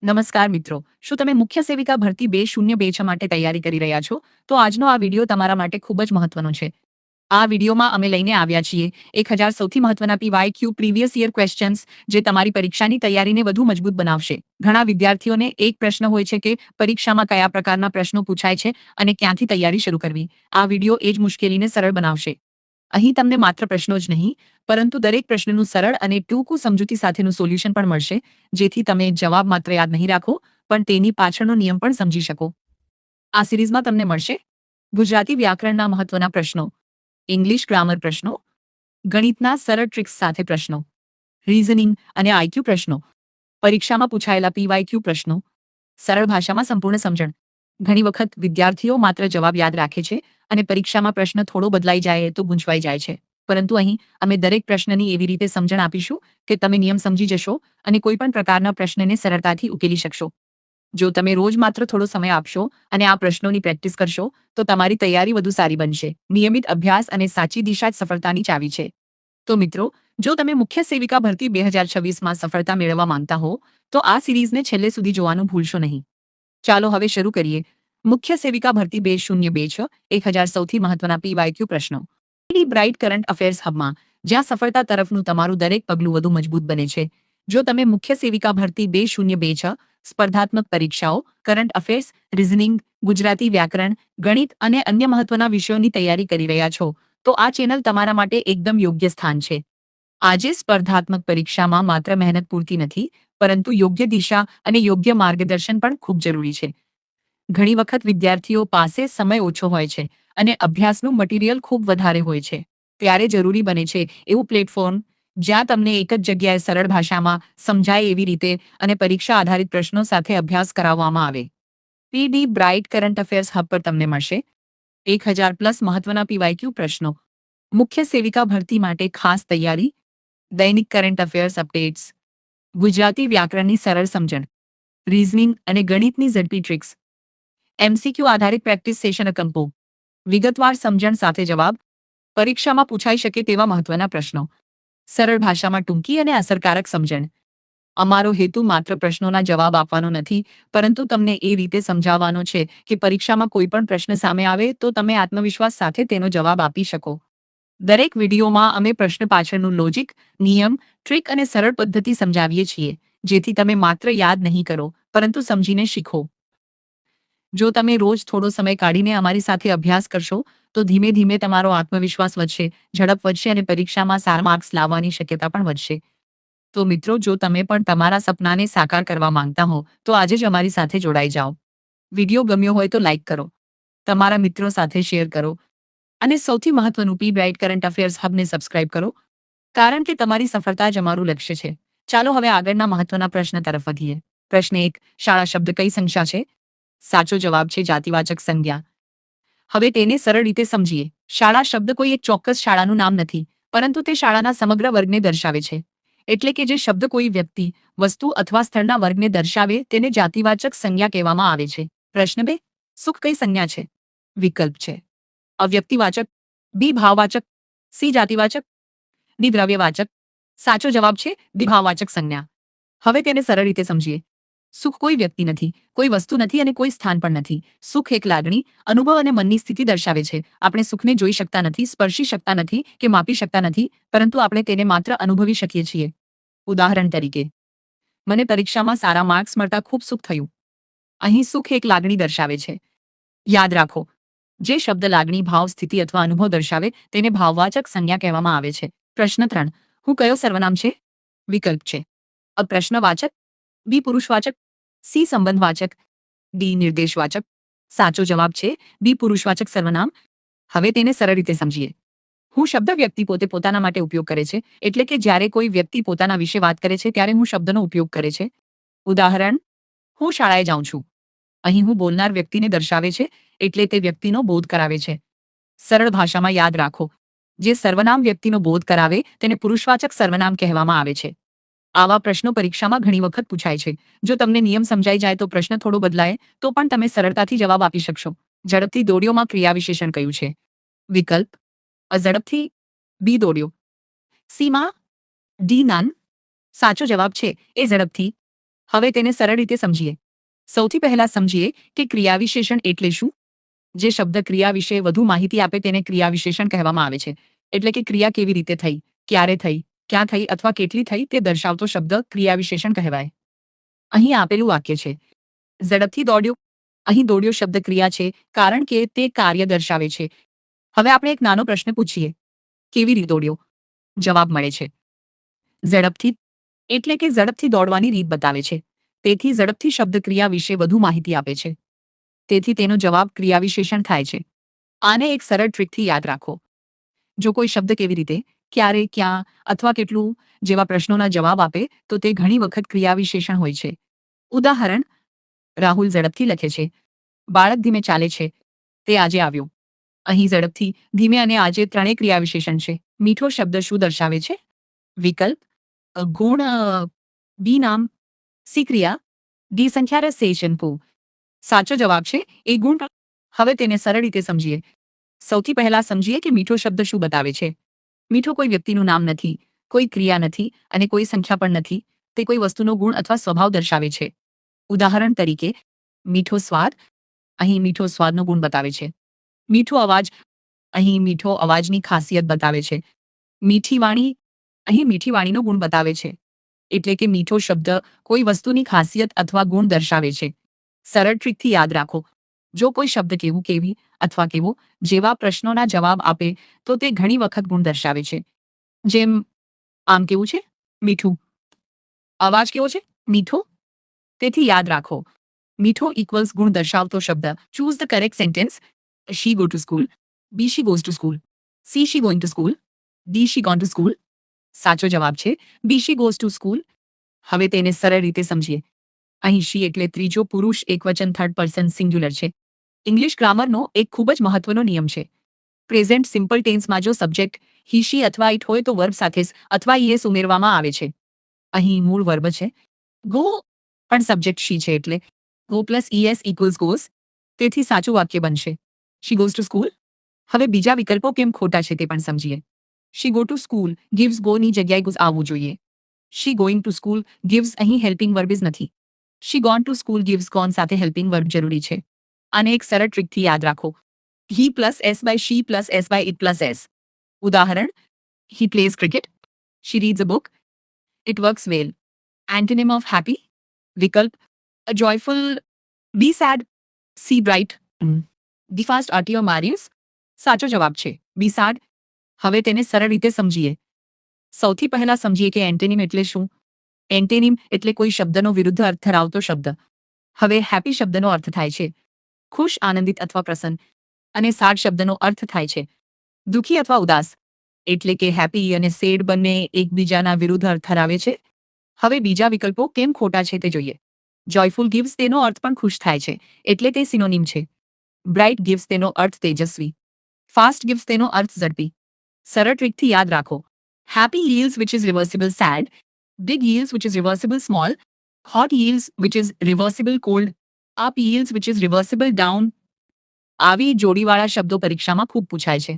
નમસ્કાર મિત્રો, શું તમે મુખ્ય સેવિકા ભરતી 2026 માટે તૈયારી કરી રહ્યા છો? તો આજનો આ વિડિયો તમારા માટે ખૂબ જ મહત્વનો છે. આ વિડિયોમાં અમે લઈને આવ્યા છીએ 1000 સૌથી મહત્વના PYQ પ્રીવિયસ યર ક્વેશ્ચન્સ જે તમારી પરીક્ષાની તૈયારીને વધુ મજબૂત બનાવશે. ઘણા વિદ્યાર્થીઓને એક પ્રશ્ન હોય છે કે પરીક્ષામાં કયા પ્રકારના પ્રશ્નો પૂછાય છે અને ક્યાંથી તૈયારી શરૂ કરવી. આ વિડિયો એ જ મુશ્કેલીને સરળ બનાવશે. અહીં તમને માત્ર પ્રશ્નો જ નહીં, પરંતુ દરેક પ્રશ્નનું સરળ અને ટૂંકું સમજૂતી સાથેનું સોલ્યુશન પણ મળશે, જેથી તમે જવાબ માત્ર યાદ નહીં રાખો, પણ તેની પાછળનો નિયમ પણ સમજી શકો. આ સિરીઝમાં તમને મળશે ગુજરાતી વ્યાકરણના મહત્વના પ્રશ્નો, ઇંગ્લિશ ગ્રામર પ્રશ્નો, ગણિતના સરળ ટ્રિક્સ સાથે પ્રશ્નો, રીઝનિંગ અને આઈક્યુ પ્રશ્નો, પરીક્ષામાં પૂછાયેલા PYQ પ્રશ્નો, સરળ ભાષામાં સંપૂર્ણ સમજણ. ઘણી વખત વિદ્યાર્થીઓ માત્ર જવાબ યાદ રાખે છે અને પરીક્ષામાં પ્રશ્ન થોડો બદલાઈ જાય તો ગૂંચવાઈ જાય છે. પરંતુ અહીં અમે દરેક પ્રશ્નની એવી રીતે સમજણ આપીશું કે તમે નિયમ સમજી જશો અને કોઈ પણ પ્રકારના પ્રશ્નને સરળતાથી ઉકેલી શકશો. જો તમે રોજ માત્ર થોડો સમય આપશો અને આ પ્રશ્નોની પ્રેક્ટિસ કરશો તો તમારી તૈયારી વધુ સારી બનશે. નિયમિત અભ્યાસ અને સાચી દિશા જ સફળતાની ચાવી છે. તો મિત્રો, જો તમે મુખ્ય સેવિકા ભરતી 2026માં સફળતા મેળવવા માંગતા હો તો આ સિરીઝને છેલ્લે સુધી જોવાનું ભૂલશો નહીં. ચાલો હવે શરૂ કરીએ. મુખ્ય સેવિકા ભરતી 2026 1000 સૌથી મહત્વના PYQ પ્રશ્નો. બ્રાઇટ કરંટ અફેર્સ હબમાં, જ્યાં સફળતા તરફનું તમારું દરેક પગલું વધુ મજબૂત બને છે. જો તમે મુખ્ય સેવિકા ભરતી 2026 સ્પર્ધાત્મક પરીક્ષાઓ, કરંટ અફેર્સ, રીઝનિંગ, ગુજરાતી વ્યાકરણ, ગણિત અને અન્ય મહત્વના વિષયોની તૈયારી કરી રહ્યા છો તો આ ચેનલ તમારા માટે એકદમ યોગ્ય સ્થાન છે. આજે સ્પર્ધાત્મક પરીક્ષામાં માત્ર મહેનત પૂરતી નથી, પરંતુ યોગ્ય દિશા અને યોગ્ય માર્ગદર્શન પણ ખૂબ જરૂરી છે. ઘણી વખત વિદ્યાર્થીઓ પાસે સમય ઓછો હોય છે અને અભ્યાસનું મટીરિયલ ખૂબ વધારે હોય છે. ત્યારે જરૂરી બને છે એવું પ્લેટફોર્મ જ્યાં તમને એક જ જગ્યાએ સરળ ભાષામાં સમજાય એવી રીતે અને પરીક્ષા આધારિત પ્રશ્નો સાથે અભ્યાસ કરાવવામાં આવે. PD bright current affairs hub પર તમને મળશે 1000+ મહત્વના PYQ પ્રશ્નો, મુખ્ય સેવિકા ભરતી માટે ખાસ તૈયારી, દૈનિક કરંટ અફેર્સ અપડેટ્સ, ગુજરાતી વ્યાકરણની સરળ સમજણ, રીઝનિંગ અને ગણિતની ઝડપી ટ્રિક્સ, MCQ આધારિત પ્રેક્ટિસ સેશન અકંપો, વિગતવાર સમજણ સાથે જવાબ, પરીક્ષામાં પૂછાઈ શકે તેવા મહત્વના પ્રશ્નો, સરળ ભાષામાં ટૂંકી અને અસરકારક સમજણ. અમારો હેતુ માત્ર પ્રશ્નોના જવાબ આપવાનો નથી, પરંતુ તમને એ રીતે સમજાવવાનો છે કે પરીક્ષામાં કોઈ પણ પ્રશ્ન સામે આવે તો તમે આત્મવિશ્વાસ સાથે તેનો જવાબ આપી શકો. દરેક વિડીયોમાં અમે પ્રશ્ન પાછળનું લોજિક, નિયમ, ટ્રિક અને સરળ પદ્ધતિ સમજાવીએ છીએ, જેથી તમે માત્ર યાદ નહીં કરો, પરંતુ સમજીને શીખો. જો તમે રોજ થોડો સમય કાઢીને અમારી સાથે અભ્યાસ કરશો તો ધીમે ધીમે તમારો આત્મવિશ્વાસ વધશે, ઝડપ વધશે અને પરીક્ષામાં સારા માર્ક્સ લાવવાની શક્યતા પણ વધશે. તો મિત્રો, જો તમે પણ તમારા સપનાને સાકાર કરવા માંગતા હો તો આજે જ અમારી સાથે જોડાઈ જાઓ. વિડીયો ગમ્યો હોય તો લાઈક કરો, તમારા મિત્રો સાથે શેર કરો અને સૌથી મહત્વનું બ્રાઇટ કરંટ અફેર્સ હબને સબસ્ક્રાઇબ કરો, કારણ કે તમારી સફળતા જ અમારું લક્ષ્ય છે. ચાલો હવે આગળના મહત્વના પ્રશ્ન તરફ વધીએ. પ્રશ્ન 1, શાળા શબ્દ કઈ સંખ્યા છે? સાચો જવાબ છે જાતિવાચક સંજ્ઞા. હવે તેને સરળ રીતે સમજીએ. શાળા શબ્દ કોઈ એક ચોક્કસ શાળાનું નામ નથી, પરંતુ તે શાળાના સમગ્ર વર્ગને દર્શાવે છે. એટલે કે જે શબ્દ કોઈ વ્યક્તિ, વસ્તુ અથવા સ્થળના વર્ગને દર્શાવે તેને જાતિવાચક સંજ્ઞા કહેવામાં આવે છે. પ્રશ્ન 2, સુખ કઈ સંજ્ઞા છે? વિકલ્પ છે: અવ્યક્તિવાચક, B ભાવવાચક, C જાતિવાચક, D દ્રવ્યવાચક. સાચો જવાબ છે D ભાવવાચક સંજ્ઞા. હવે તેને સરળ રીતે સમજીએ. સુખ કોઈ વ્યક્તિ નથી, કોઈ વસ્તુ નથી અને કોઈ સ્થાન પણ નથી. સુખ એક લાગણી, અનુભવ અને મનની સ્થિતિ દર્શાવે છે. આપણે સુખને જોઈ શકતા નથી, સ્પર્શી શકતા નથી કે માપી શકતા નથી, પરંતુ આપણે તેને માત્ર અનુભવી શકીએ છીએ. ઉદાહરણ તરીકે, મને પરીક્ષામાં સારા માર્ક્સ મળતા ખૂબ સુખ થયું. અહીં સુખ એક લાગણી દર્શાવે છે. યાદ રાખો, જે શબ્દ લાગણી, ભાવ, સ્થિતિ અથવા અનુભવ દર્શાવે તેને ભાવવાચક સંજ્ઞા કહેવામાં આવે છે. પ્રશ્ન 3, હું કયો સર્વનામ છે? વિકલ્પ છે: અ પ્રશ્નવાચક, B પુરુષવાચક, C સંબંધવાચક, D નિર્દેશવાચક. સાચો જવાબ છે B પુરુષવાચક સર્વનામ. હવે તેને સરળ રીતે સમજીએ. હું શબ્દ વ્યક્તિ પોતે પોતાના માટે ઉપયોગ કરે છે, એટલે કે જ્યારે કોઈ વ્યક્તિ પોતાના વિશે વાત કરે છે ત્યારે હું શબ્દનો ઉપયોગ કરે છે. ઉદાહરણ: હું શાળાએ જાઉં છું. અહીં હું બોલનાર વ્યક્તિને દર્શાવે છે, એટલે તે વ્યક્તિનો બોધ કરાવે છે. સરળ ભાષામાં યાદ રાખો, જે સર્વનામ વ્યક્તિનો બોધ કરાવે તેને પુરુષવાચક સર્વનામ કહેવામાં આવે છે. આવા પ્રશ્નો પરીક્ષામાં ઘણી વખત પૂછાય છે. જો તમને નિયમ સમજાઈ જાય તો પ્રશ્ન થોડો બદલાય તો પણ તમે સરળતાથી જવાબ આપી શકશો. ઝડપથી દોડ્યોમાં ક્રિયા વિશેષણ કયું છે? વિકલ્પ: અ ઝડપથી, B દોડ્યો, C માં, D નાન. સાચો જવાબ છે એ ઝડપથી. હવે તેને સરળ રીતે સમજીએ. સૌથી પહેલા સમજીએ કે ક્રિયા વિશેષણ એટલે શું. જે શબ્દ ક્રિયા વિશે વધુ માહિતી આપે તેને ક્રિયા વિશેષણ કહેવામાં આવે છે. એટલે કે ક્રિયા કેવી રીતે થઈ, ક્યારે થઈ, ક્યાં થઈ અથવા કેટલી થઈ તે દર્શાવતો શબ્દ ક્રિયા વિશેષણ કહેવાય. અહીં આપેલું વાક્ય છે, ઝડપથી દોડ્યો. અહીં દોડ્યો શબ્દ ક્રિયા છે કારણ કે તે કાર્ય દર્શાવે છે. હવે આપણે એક નાનો પ્રશ્ન પૂછીએ, કેવી રીતે દોડ્યો? જવાબ મળે છે, ઝડપથી. એટલે કે ઝડપથી દોડવાની રીત બતાવે છે. તેથી ઝડપથી શબ્દ ક્રિયા વિશે વધુ માહિતી આપે છે. તેથી તેનો જવાબ ક્રિયા વિશેષણ થાય છે. આને એક સરળ ટ્રીકથી યાદ રાખો. જો કોઈ શબ્દ કેવી રીતે, ક્યારે, ક્યાં અથવા કેટલું જેવા પ્રશ્નોના જવાબ આપે તો તે ઘણી વખત ક્રિયા વિશેષણ હોય છે. ઉદાહરણ, રાહુલ ઝડપથી લખે છે. બાળક ધીમે ચાલે છે. તે આજે આવ્યો. અહીં ઝડપથી, ધીમે અને આજે ત્રણેય ક્રિયા વિશેષણ છે. મીઠો શબ્દ શું દર્શાવે છે? વિકલ્પ, ગુણ, બી નામ, સી ક્રિયા, ડી સંખ્યા રસેશન પુ. સાચો જવાબ છે એ ગુણ. હવે તેને સરળ રીતે સમજીએ. સૌથી પહેલા સમજીએ કે મીઠો શબ્દ શું બતાવે છે. મીઠો કોઈ વ્યક્તિનું નામ નથી, કોઈ ક્રિયા નથી અને કોઈ સંખ્યા પણ નથી. તે કોઈ વસ્તુનો ગુણ અથવા સ્વભાવ દર્શાવે છે. ઉદાહરણ તરીકે, મીઠો સ્વાદ, અહીં મીઠો સ્વાદનો ગુણ બતાવે છે. મીઠો અવાજ, અહીં મીઠો અવાજની ખાસિયત બતાવે છે. મીઠી વાણી, અહીં મીઠી વાણીનો ગુણ બતાવે છે. એટલે કે મીઠો શબ્દ કોઈ વસ્તુની ખાસિયત અથવા ગુણ દર્શાવે છે. સરળ ટ્રીકથી યાદ રાખો. જો કોઈ શબ્દ કેવું, કેવી અથવા કેવો જેવા પ્રશ્નોના જવાબ આપે તો તે ઘણી વખત ગુણ દર્શાવે છે. જેમ, આમ કેવું છે? મીઠું. અવાજ કેવો છે? મીઠો. તેથી યાદ રાખો, મીઠો ઇક્વલ્સ ગુણ દર્શાવતો શબ્દ. Choose the correct sentence. She go to school. B she goes to school. C she going to school. D she gone to school. સાચો જવાબ છે B she goes to school. હવે તેને સરળ રીતે સમજીએ. અહીં શી એટલે ત્રીજો પુરુષ એકવચન થર્ડ પર્સન સિંગ્યુલર છે. ઇંગ્લિશ ગ્રામરનો એક ખૂબ જ મહત્વનો નિયમ છે. પ્રેઝન્ટ સિમ્પલ ટેન્સમાં જો સબ્જેક્ટ હી શી અથવા ઇટ હોય તો વર્બ સાથે અથવા ઈએસ ઉમેરવામાં આવે છે. અહીં મૂળ વર્બ છે ગો, પણ સબ્જેક્ટ શી છે એટલે go plus ES equals goes. તેથી સાચું વાક્ય બનશે, શી ગોઝ ટુ સ્કૂલ. હવે બીજા વિકલ્પો કેમ ખોટા છે તે પણ સમજીએ. She go to school gives go ની જગ્યાએ ગુઝ આવવું જોઈએ. She going to school gives અહીં હેલ્પિંગ વર્બ જ નથી. She gone to school gives gone સાથે હેલ્પિંગ વર્બ જરૂરી છે. આને એક સરળ ટ્રીકથી યાદ રાખો. He plus s by she plus s by it plus s. ઉદાહરણ, he plays cricket. She reads a book. It works well. Antonym of happy. વિકલ્પ, a joyful, B sad, c bright, d fast આર્ટિયો મારિયસ. સાચો જવાબ છે બી sad. હવે તેને સરળ રીતે સમજીએ. સૌથી પહેલા સમજીએ કે એન્ટેનિમ એટલે શું. એન્ટેનિમ એટલે કોઈ શબ્દનો વિરુદ્ધ અર્થ ધરાવતો શબ્દ. હવે હેપી શબ્દનો અર્થ થાય છે ખુશ, આનંદિત અથવા પ્રસન્ન. અને સાડ શબ્દનો અર્થ થાય છે દુઃખી અથવા ઉદાસ. એટલે કે હેપી અને સેડ બંને એકબીજાના વિરુદ્ધ અર્થ ધરાવે છે. હવે બીજા વિકલ્પો કેમ ખોટા છે તે જોઈએ. જોયફુલ ગિવ્સ તેનો અર્થ પણ ખુશ થાય છે એટલે તે સિનોનિમ છે. બ્રાઇટ ગિવ્સ તેનો અર્થ તેજસ્વી. ફાસ્ટ ગિવ્સ તેનો અર્થ ઝડપી. સરળ ટ્રીકથી યાદ રાખો. Happy yields which is reversible sad. Big yields which is reversible small. Hot yields which is reversible cold. Up yields which is reversible down. આવી જોડીવાળા શબ્દો પરીક્ષામાં ખૂબ પૂછાય છે.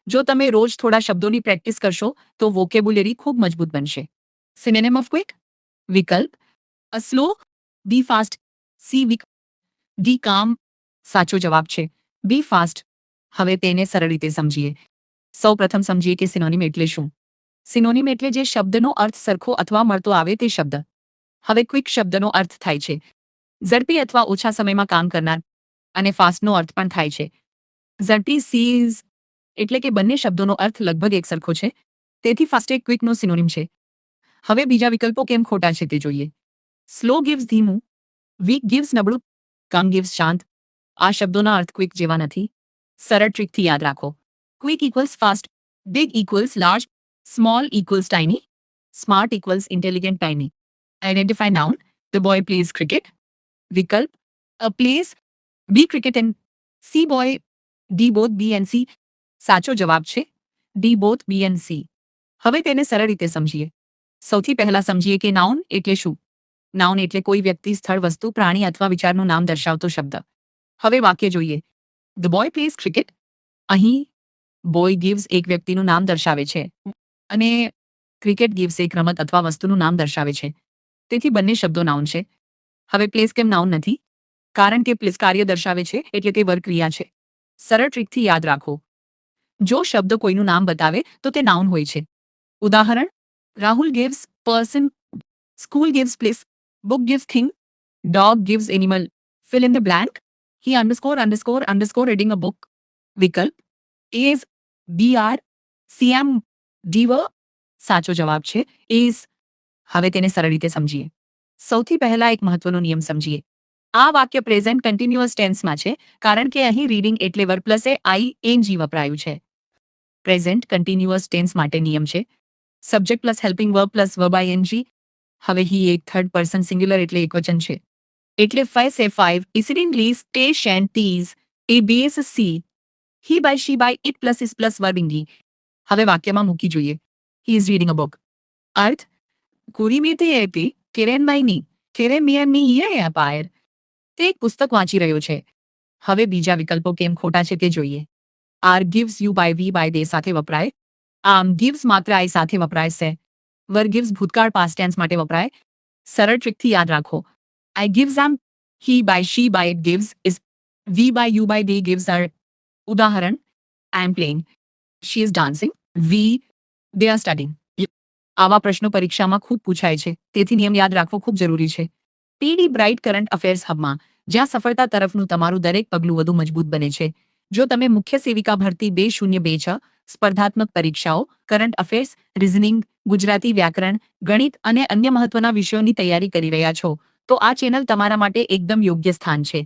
જો તમે રોજ થોડા શબ્દોની પ્રેક્ટિસ કરશો તો વોકેબ્યુલરી ખૂબ મજબૂત બનશે. Synonym of quick. વિકલ્પ, અ સ્લો, બી ફાસ્ટ, સી વીક, ડી કામ. સાચો જવાબ છે બી ફાસ્ટ. હવે તેને સરળ રીતે સમજીએ. સૌ પ્રથમ સમજીએ કે સિનોનિમ એટલે શું. સિનોનિમ એટલે જે શબ્દનો અર્થ સરખો અથવા મળતો આવે તે શબ્દ. હવે ક્વિક શબ્દનો અર્થ થાય છે ઝડપી અથવા ઓછા સમયમાં કામ કરનાર. અને ફાસ્ટનો અર્થ પણ થાય છે ઝડપી. સીઝ એટલે કે બંને શબ્દોનો અર્થ લગભગ એક સરખો છે. તેથી ફાસ્ટ એક ક્વિકનો સિનોનિમ છે. હવે બીજા વિકલ્પો કેમ ખોટા છે તે જોઈએ. સ્લો ગિવ્સ ધીમું, વીક ગિવ્સ નબળું, કમ ગિવ્સ શાંત. આ શબ્દોના અર્થ ક્વિક જેવા નથી. સરળ ટ્રીકથી યાદ રાખો. Quick equals fast, big equals large, small equals tiny, smart equals intelligent tiny. Identify noun. The boy plays cricket. વિકલ્પ, a plays, b cricket and c boy, d both b and c. સાચો જવાબ છે d both b and c. હવે તેને સરળ રીતે સમજીએ. સૌથી પહેલા સમજીએ કે નાઉન એટલે શું. નાઉન એટલે કોઈ વ્યક્તિ, સ્થળ, વસ્તુ, પ્રાણી અથવા વિચારનું નામ દર્શાવતો શબ્દ. હવે વાક્ય જોઈએ. The boy plays cricket. અહીં બોય ગિવ્સ એક વ્યક્તિનું નામ દર્શાવે છે અને ક્રિકેટ ગિવ્સ એક રમત અથવા વસ્તુનું નામ દર્શાવે છે. તેથી બંને શબ્દો નાઉન છે. હવે પ્લેસ કેમ નાઉન નથી? કારણ કે પ્લેસ કાર્ય દર્શાવે છે, એટલે તે વર્ગ ક્રિયા છે. સરળ ટ્રીકથી યાદ રાખો. જો શબ્દ કોઈનું નામ બતાવે તો તે નાઉન હોય છે. ઉદાહરણ: Rahul gives person, school gives place, book gives thing, dog gives animal. Fill in the blank. He ___ reading a book. વિકલ્પ: is, br, cm, dv. સાચો જવાબ છે is. હવે તેને સરળ રીતે સમજીએ. સૌથી પહેલા એક મહત્વનો નિયમ સમજીએ. આ વાક્ય પ્રેઝન્ટ કન્ટિન્યુઅસ ટેન્સમાં છે, કારણ કે અહીં રીડિંગ એટલે વર્બ પ્લસ ing વપરાયું છે. પ્રેઝન્ટ કન્ટિન્યુઅસ ટેન્સ માટે નિયમ છે: subject plus helping verb plus verb ing. હવે હી એક થર્ડ પર્સન સિંગ્યુલર એટલે એકવચન છે, એટલે 5 ઇસિડિંગલી સ્ટેશન ટીઝ એ બેસ સી. He by she by it plus is plus verb ing. હવે વાક્યમાં મૂકી જોઈએ. He is reading a book. અર્થ: કુરીમીતે એપી કેરેન બાયની કેરેમિયરની હિયે પાયર. તે એક પુસ્તક વાંચી રહ્યો છે. હવે બીજા વિકલ્પો કેમ ખોટા છે તે જોઈએ. Are gives you by we by they સાથે વપરાય. આમ gives માત્ર I સાથે વપરાય છે. વર gives ભૂતકાળ past tense માટે વપરાય. સરળ ટ્રીકથી યાદ રાખો. I gives am, he by she by it gives is, we by you by they gives are. ઉદાહરણ: I am playing, she is dancing, they are studying. આવા પ્રશ્નો પરીક્ષામાં ખૂબ પૂછાય છે, તેથી નિયમ યાદ રાખવો ખૂબ જરૂરી છે. પીડી બ્રાઇટ કરંટ અફેર્સ હબમાં, જ્યાં સફળતા તરફનું તમારું દરેક પગલું વધુ મજબૂત બને છે. જો તમે મુખ્ય સેવિકા ભરતી 2026 સ્પર્ધાત્મક પરીક્ષાઓ, કરંટ અફેર્સ, રિઝનિંગ, ગુજરાતી વ્યાકરણ, ગણિત અને અન્ય મહત્વના વિષયોની તૈયારી કરી રહ્યા છો, તો આ ચેનલ તમારા માટે એકદમ યોગ્ય સ્થાન છે.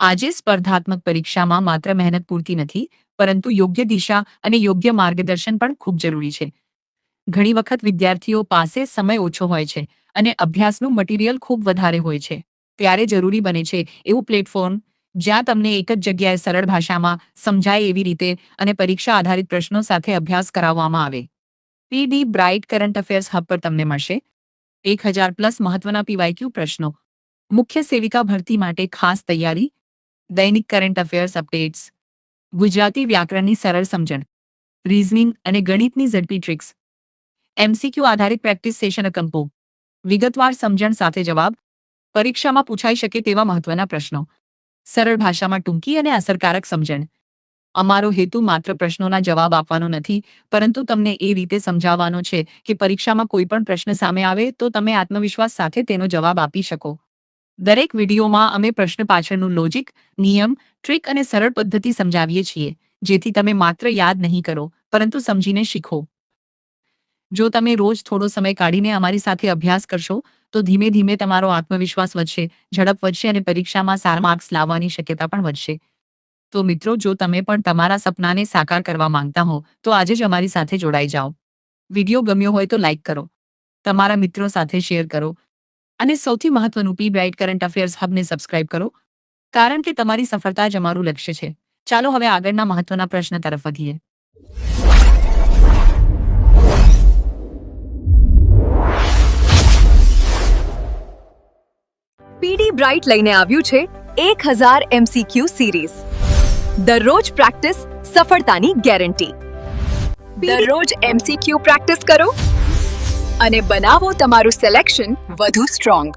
આજે સ્પર્ધાત્મક પરીક્ષામાં માત્ર મહેનત પૂરતી નથી, પરંતુ યોગ્ય દિશા અને યોગ્ય માર્ગદર્શન પણ ખૂબ જરૂરી છે. ઘણી વખત વિદ્યાર્થીઓ પાસે સમય ઓછો હોય છે અને અભ્યાસનું મટીરિયલ ખૂબ વધારે હોય છે. ત્યારે જરૂરી બને છે એવું પ્લેટફોર્મ, જ્યાં તમને એક જ જગ્યાએ સરળ ભાષામાં સમજાય એવી રીતે અને પરીક્ષા આધારિત પ્રશ્નો સાથે અભ્યાસ કરાવવામાં આવે. પીડી બ્રાઇટ કરંટ અફેર્સ હબ પર તમને મળશે 1000+ મહત્વના PYQ પ્રશ્નો, મુખ્ય સેવિકા ભરતી માટે ખાસ તૈયારી, દૈનિક કરંટ અફેર્સ અપડેટ્સ, ગુજરાતી વ્યાકરણની સરળ સમજણ, રીઝનિંગ અને ગણિતની ઝડપી ટ્રિક્સ, MCQ આધારિત પ્રેક્ટિસ સેશન અકંપો, વિગતવાર સમજણ સાથે જવાબ, પરીક્ષામાં પૂછાઈ શકે તેવા મહત્વના પ્રશ્નો, સરળ ભાષામાં ટૂંકી અને અસરકારક સમજણ. અમારો હેતુ માત્ર પ્રશ્નોના જવાબ આપવાનો નથી, પરંતુ તમને એ રીતે સમજાવવાનો છે કે પરીક્ષામાં કોઈ પણ પ્રશ્ન સામે આવે તો તમે આત્મવિશ્વાસ સાથે તેનો જવાબ આપી શકો. દરેક વિડીયોમાં અમે પ્રશ્ન પાછળનું લોજિક, નિયમ, ટ્રીક અને સરળ પદ્ધતિ સમજાવીએ છીએ, જેથી તમે માત્ર યાદ નહીં કરો, પરંતુ સમજીને શીખો. જો તમે રોજ થોડો સમય કાઢીને અમારી સાથે અભ્યાસ કરશો, તો ધીમે ધીમે તમારો આત્મવિશ્વાસ વધશે, ઝડપ વધશે અને પરીક્ષામાં સારા માર્ક્સ લાવવાની શક્યતા પણ વધશે. તો મિત્રો, જો તમે પણ તમારા સપનાને સાકાર કરવા માંગતા હો, તો આજે જ અમારી સાથે જોડાઈ જાઓ. વિડીયો ગમ્યો હોય તો લાઇક કરો, તમારા મિત્રો સાથે શેર કરો અને સૌથી મહત્વનું પી બ્રાઇટ કરંટ અફેર્સ હબને સબસ્ક્રાઇબ કરો, કારણ કે તમારી સફળતા જ અમારું લક્ષ્ય છે. ચાલો હવે આગળના મહત્વના પ્રશ્ન તરફ વધીએ. પીડી બ્રાઇટ લઈને આવ્યું છે 1000 MCQ સિરીઝ. દરરોજ પ્રેક્ટિસ, સફળતાની ગેરંટી. દરરોજ MCQ પ્રેક્ટિસ કરો અને બનાવો તમારું સિલેક્શન વધુ સ્ટ્રોંગ.